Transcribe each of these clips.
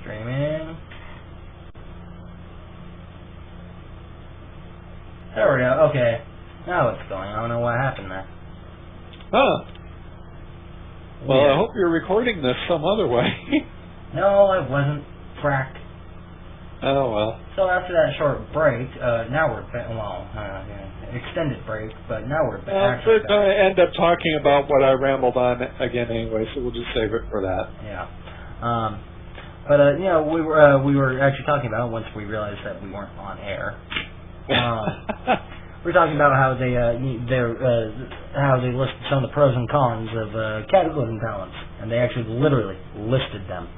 Streaming. There we go. Okay. Now it's going. I don't know what happened there. Huh. Well, Yeah. I hope you're recording this some other way. No, it wasn't. Frack. Oh, well. So after that short break, now we're back. Well, extended break, but now we're back. We're going to end up talking about what I rambled on again anyway, so we'll just save it for that. Yeah. But you know, we were actually talking about once we realized that we weren't on air. We're talking about how they listed some of the pros and cons of cataclysm talents, and they actually literally listed them.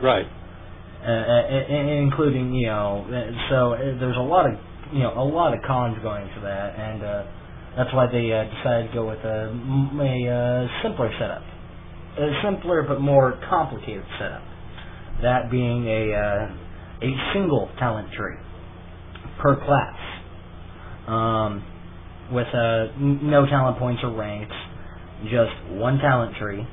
Right. Including, you know, so there's a lot of cons going for that, and that's why they decided to go with a simpler setup, a simpler but more complicated setup. That being a single talent tree per class, with no talent points or ranks, just one talent tree.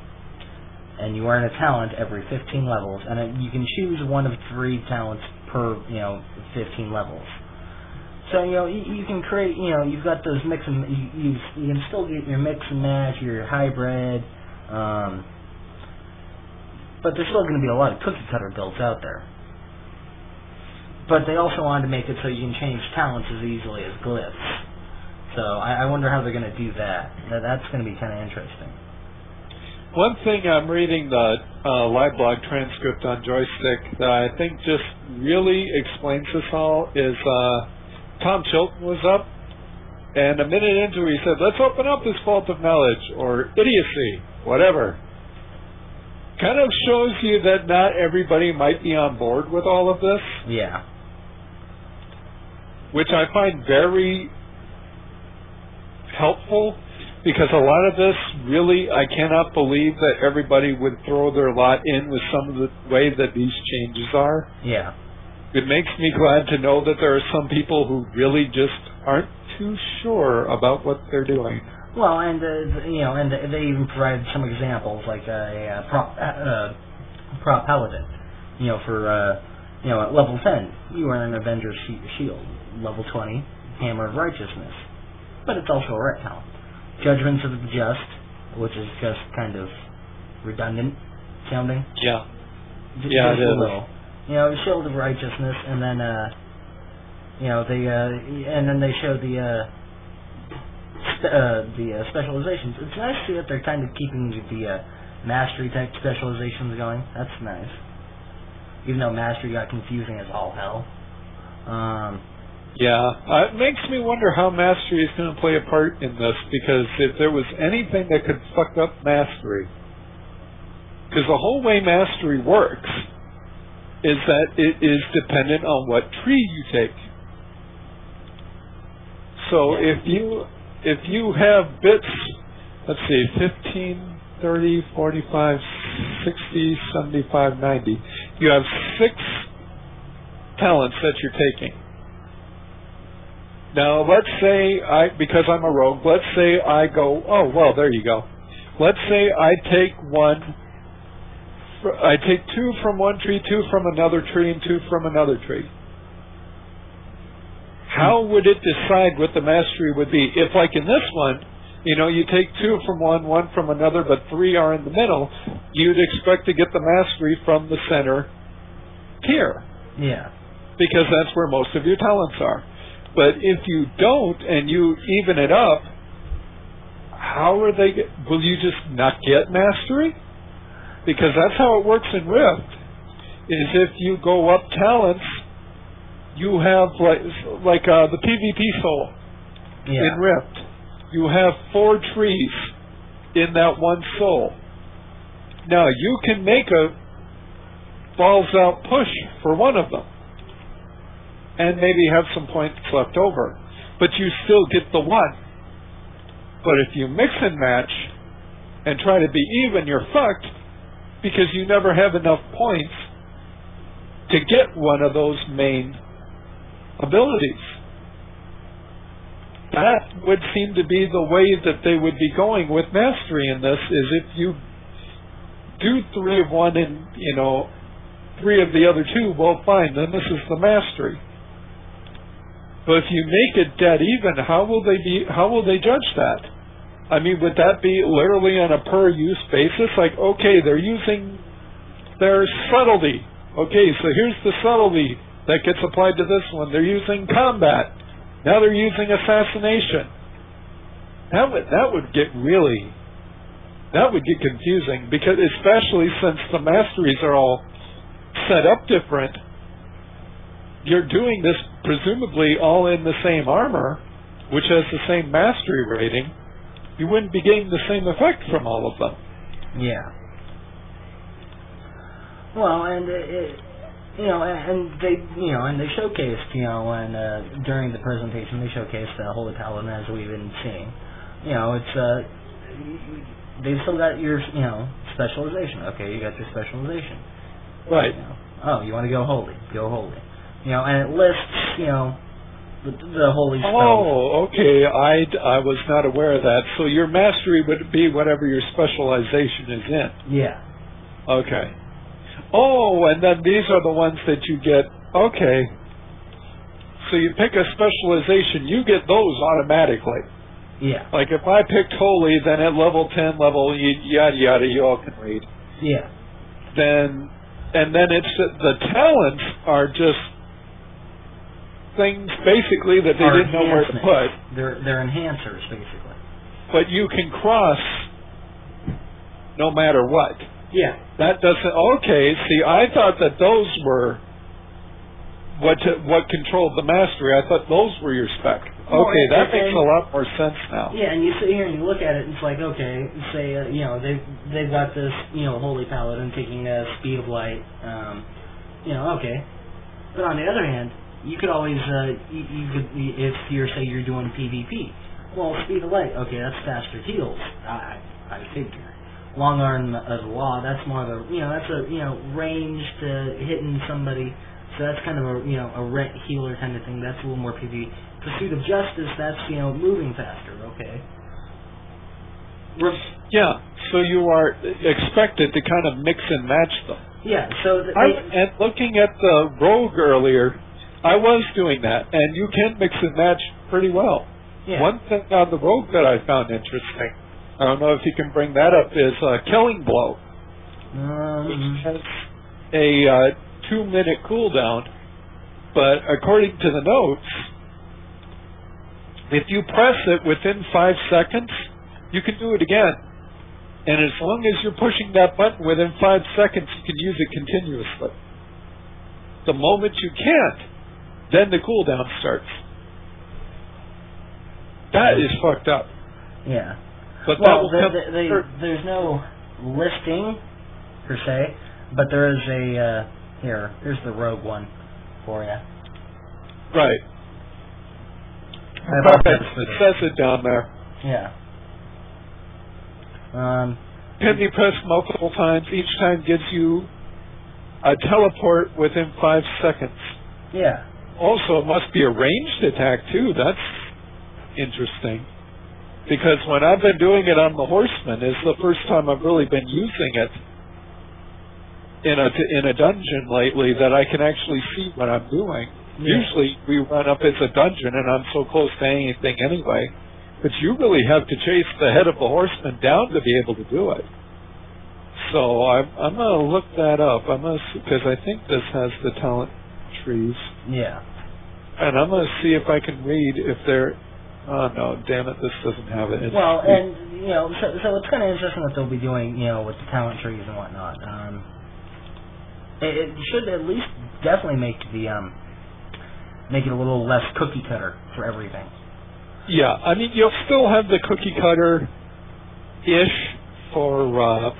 And you earn a talent every 15 levels, and you can choose one of 3 talents per, 15 levels. So, you can create, you've got those mix and, you can still get your mix and match, your hybrid, but there's still going to be a lot of cookie cutter builds out there. But they also wanted to make it so you can change talents as easily as glyphs. So, I wonder how they're going to do that. That's going to be kind of interesting. One thing I'm reading the live blog transcript on Joystick that I think just really explains this all is Tom Chilton was up, and a minute into it he said, "Let's open up this fault of knowledge," or idiocy, whatever. Kind of shows you that not everybody might be on board with all of this. Yeah. Which I find very helpful. Because a lot of this, really, I cannot believe that everybody would throw their lot in with some of the way that these changes are. Yeah. It makes me glad to know that there are some people who really just aren't too sure about what they're doing. Well, and they even provided some examples, like a prop paladin. For at level 10, you earn an Avenger's Shield. Level 20, Hammer of Righteousness. But it's also a ret talent. Judgments of the Just, which is just kind of redundant sounding. Yeah. Just it a is. little. Shield of Righteousness, and then they show the specializations. It's nice to see that they're kind of keeping the mastery type specializations going. That's nice. Even though mastery got confusing as all hell. Yeah, it makes me wonder how Mastery is going to play a part in this, because if there was anything that could fuck up Mastery, because the whole way Mastery works is that it is dependent on what tree you take. So if you have bits, let's see, 15, 30, 45, 60, 75, 90, you have 6 talents that you're taking. Now, let's say because I'm a rogue, let's say I go, oh, well, there you go. Let's say I take 2 from one tree, 2 from another tree, and 2 from another tree. How would it decide what the mastery would be? If, like in this one, you take 2 from one, 1 from another, but 3 are in the middle, you'd expect to get the mastery from the center tier. Yeah. Because that's where most of your talents are. But if you don't and you even it up, how are they? Will you just not get mastery? Because that's how it works in Rift. Is if you go up talents, you have like the PvP soul in Rift. You have 4 trees in that one soul. Now you can make a balls out push for one of them, and maybe have some points left over, but you still get the one. But if you mix and match and try to be even, you're fucked, because you never have enough points to get one of those main abilities. That would seem to be the way that they would be going with mastery in this, is if you do 3 of one and, 3 of the other 2, well, fine, then this is the mastery. But if you make it dead even, how will they judge that? I mean, would that be literally on a per use basis? Like, okay, they're using their subtlety. Okay, so here's the subtlety that gets applied to this one. They're using combat. Now they're using assassination. That would get confusing, because especially since the masteries are all set up different, you're doing this presumably all in the same armor, which has the same mastery rating. You wouldn't be getting the same effect from all of them. Yeah. Well, and they showcased, and during the presentation they showcased the Holy Paladin as we've been seeing. It's they've still got your specialization. Okay, you got your specialization. Right. Oh, you want to go holy? Go holy. And it lists the holy spells. Oh, okay. I was not aware of that. So your mastery would be whatever your specialization is in. Yeah. Okay. Oh, and then these are the ones that you get. Okay. So you pick a specialization, you get those automatically. Yeah. Like if I picked holy, then at level 10, yada yada, you all can read. Yeah. Then it's the talents are just things basically that they didn't know where to put. They're enhancers, basically. But you can cross no matter what. Yeah. That doesn't. Okay. See, I thought that those were what controlled the mastery. I thought those were your spec. Okay, that makes a lot more sense now. Yeah, and you sit here and you look at it, and it's like, okay, say they've got this Holy Paladin taking speed of light, okay. But on the other hand, you could always you could, if you're doing PvP, well, speed of light, okay, that's faster heals. I figure. Long arm of the law, that's more of a that's a ranged hitting somebody. So that's kind of a healer kind of thing. That's a little more PvP. Pursuit of Justice, that's moving faster. Okay. Yeah. So you are expected to kind of mix and match them. Yeah. So and looking at the rogue earlier, I was doing that, and you can mix and match pretty well. Yeah. One thing on the rogue that I found interesting, I don't know if you can bring that up, is Killing Blow, which has a 2-minute cooldown, but according to the notes, if you press it within 5 seconds, you can do it again. And as long as you're pushing that button within 5 seconds, you can use it continuously. The moment you can't, then the cooldown starts. That is fucked up. Yeah. But there's no listing, per se, but there is a... here's the rogue one for you. Right. It says it down there. Yeah. Can be pressed multiple times. Each time gives you a teleport within 5 seconds. Yeah. Also, it must be a ranged attack, too. That's interesting. Because when I've been doing it on the Horseman, it's the first time I've really been using it in a dungeon lately that I can actually see what I'm doing. Yeah. Usually we run up as a dungeon and I'm so close to anything anyway. But you really have to chase the head of the Horseman down to be able to do it. So I'm going to look that up. Because I think this has the talent trees. Yeah. And I'm going to see if I can read if they're... Oh, no, damn it, this doesn't have it. Well, and, so it's kind of interesting what they'll be doing, with the talent trees and whatnot. It should at least definitely make it a little less cookie cutter for everything. Yeah, I mean, you'll still have the cookie cutter-ish for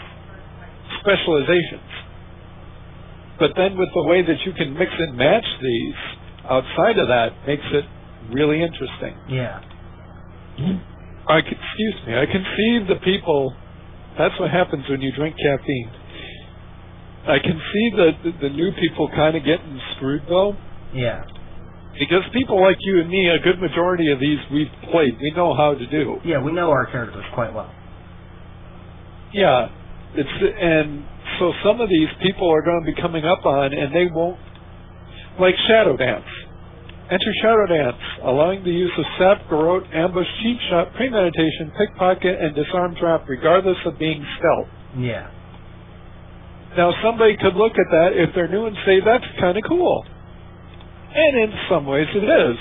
specializations. But then with the way that you can mix and match these outside of that makes it really interesting. Yeah. I can see the people. That's what happens when you drink caffeine. I can see the new people kind of getting screwed though. Yeah. Because people like you and me, a good majority of these we've played. We know how to do. Yeah, we know our characters quite well. Yeah, and so some of these people are going to be coming up on, and they won't, like Shadow Dance. Enter Shadow Dance, allowing the use of sap, garrote, ambush, cheap shot, premeditation, pickpocket, and disarm trap, regardless of being stealth. Yeah. Now, somebody could look at that if they're new and say, that's kind of cool. And in some ways it is.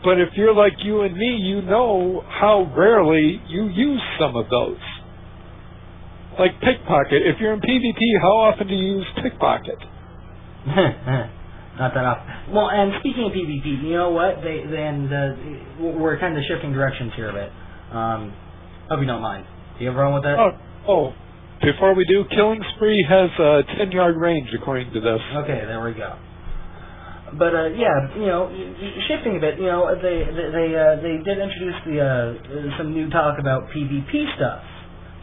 But if you're like you and me, you know how rarely you use some of those. Like pickpocket. If you're in PvP, how often do you use pickpocket? Not that often. Well, and speaking of PvP, you know what? We're kind of shifting directions here a bit. Hope you don't mind. Do you have a problem with that? Oh. Before we do, Killing Spree has a 10-yard range, according to this. Okay, there we go. But yeah, you know, shifting a bit, you know, they did introduce some new talk about PvP stuff,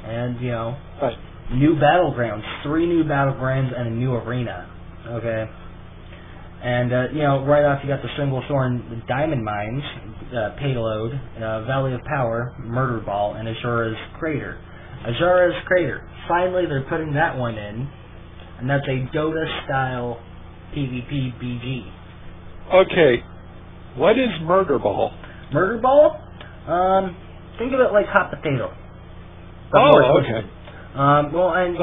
and you know, right. New battlegrounds, 3 new battlegrounds and a new arena. Okay, and you know, right off you got the Single Thorn Diamond Mines, Payload, Valley of Power, Murder Ball, and Azura's Crater. Azura's Crater. Finally, they're putting that one in, and that's a Dota-style PvP BG. Okay, what is Murder Ball? Murder Ball? Think of it like hot potato. Okay. Well, and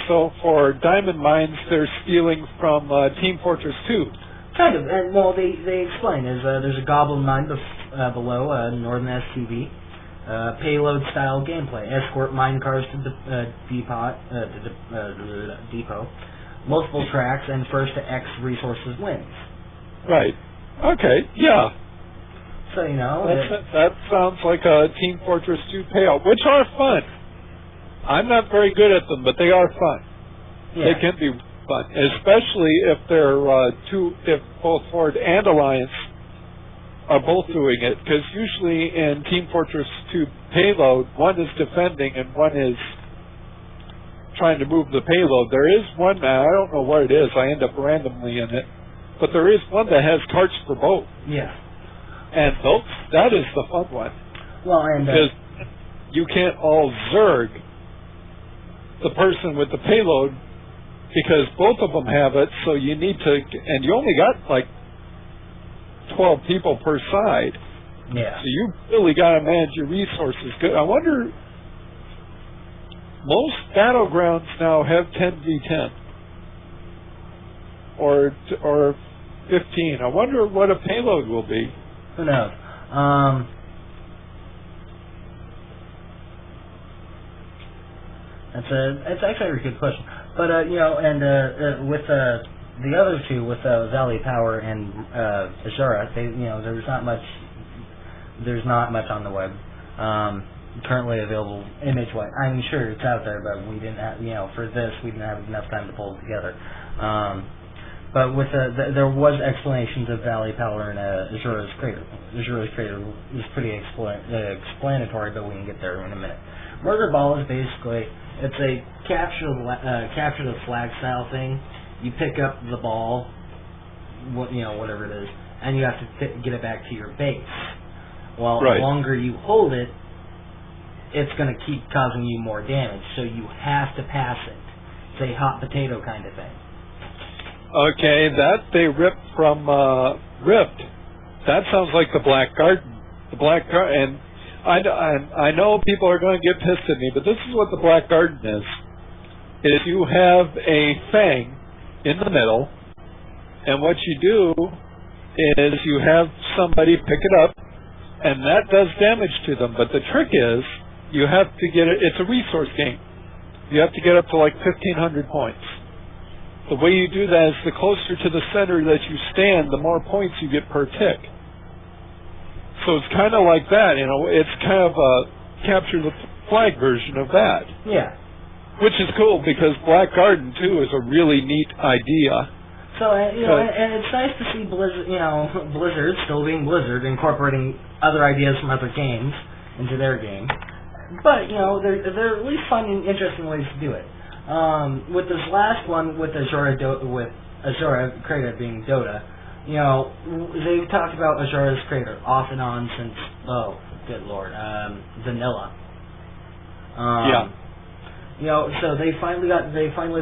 so for Diamond Mines, they're stealing from Team Fortress 2. Kind of, and well, they explain there's a Goblin Mine below Northern STV. Payload-style gameplay. Escort mine cars to the depot. Multiple tracks, and first to X resources wins. Right. Okay, yeah. So, you know... That sounds like a Team Fortress 2 payout, which are fun. I'm not very good at them, but they are fun. Yeah. They can be fun, especially if they're if both Horde and Alliance are both doing it, because usually in Team Fortress 2 payload, one is defending and one is trying to move the payload. There is one, I don't know what it is, I end up randomly in it, but there is one that has carts for both. Yeah. And that is the fun one. Well, and... because you can't all Zerg the person with the payload, because both of them have it, so you need to, and you only got like 12 people per side. Yeah. So you really got to manage your resources good. I wonder, most battlegrounds now have 10v10 or 15. I wonder what a payload will be. Who knows? That's actually a good question. But you know, and with the other two, with Valley Power and Azura, there's not much on the web currently available image-wise. I'm sure it's out there, but we didn't have, for this we didn't have enough time to pull it together. But with there was explanations of Valley Power and Azura's Crater. Azura's Crater is pretty explanatory, but we can get there in a minute. Murder Ball is basically, it's a capture the flag style thing. You pick up the ball, whatever it is, and you have to get it back to your base. Well, right. The longer you hold it, it's going to keep causing you more damage, so you have to pass it. It's a hot potato kind of thing. Okay, that they ripped from Ripped. That sounds like the Black Garden. The Black Garden, and I know people are going to get pissed at me, but this is what the Black Garden is. Is you have a fang in the middle, and what you do is you have somebody pick it up, and that does damage to them. But the trick is, you have to get it. It's a resource game. You have to get up to like 1,500 points. The way you do that is the closer to the center that you stand, the more points you get per tick. So it's kind of like that, it's kind of a capture the flag version of that. Yeah. Which is cool, because Black Garden, too, is a really neat idea. So, and it's nice to see Blizzard, still being Blizzard, incorporating other ideas from other games into their game. But, there are at least fun and interesting ways to do it. With this last one, with Azura Crater being Dota, they've talked about Azura's Crater off and on since, good lord, Vanilla. Yeah. You know, so they finally found